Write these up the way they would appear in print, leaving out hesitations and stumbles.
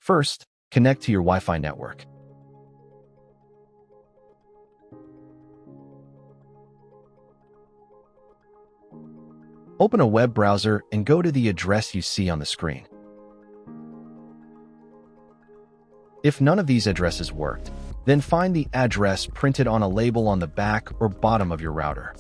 First, connect to your Wi-Fi network. Open a web browser and go to the address you see on the screen. If none of these addresses worked, then find the address printed on a label on the back or bottom of your router.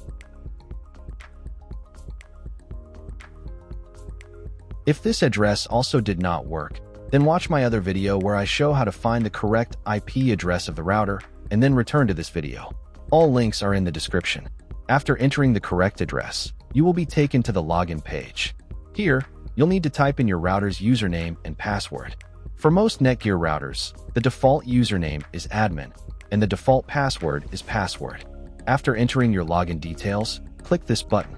If this address also did not work, then watch my other video where I show how to find the correct IP address of the router and then return to this video. All links are in the description. After entering the correct address, you will be taken to the login page. Here, you'll need to type in your router's username and password. For most NETGEAR routers, the default username is admin, and the default password is password. After entering your login details, click this button.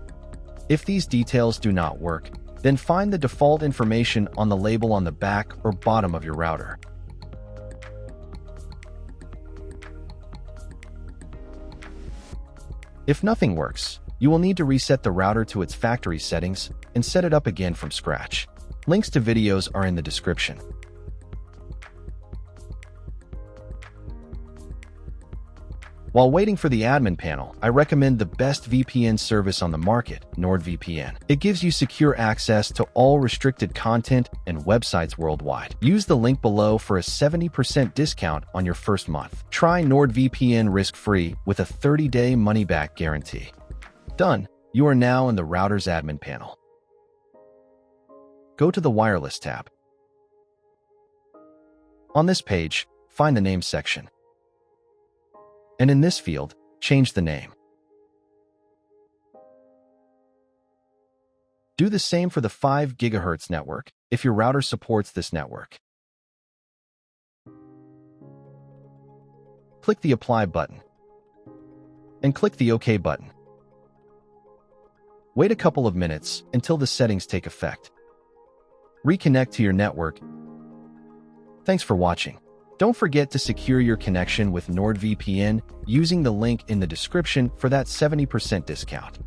If these details do not work, then find the default information on the label on the back or bottom of your router. If nothing works, you will need to reset the router to its factory settings and set it up again from scratch. Links to videos are in the description. While waiting for the admin panel, I recommend the best VPN service on the market, NordVPN. It gives you secure access to all restricted content and websites worldwide. Use the link below for a 70% discount on your first month. Try NordVPN risk-free with a 30-day money-back guarantee. Done. You are now in the router's admin panel. Go to the Wireless tab. On this page, find the Name section. And in this field, change the name. Do the same for the 5 GHz network if your router supports this network. Click the Apply button and click the OK button. Wait a couple of minutes until the settings take effect. Reconnect to your network. Thanks for watching. Don't forget to secure your connection with NordVPN using the link in the description for that 70% discount.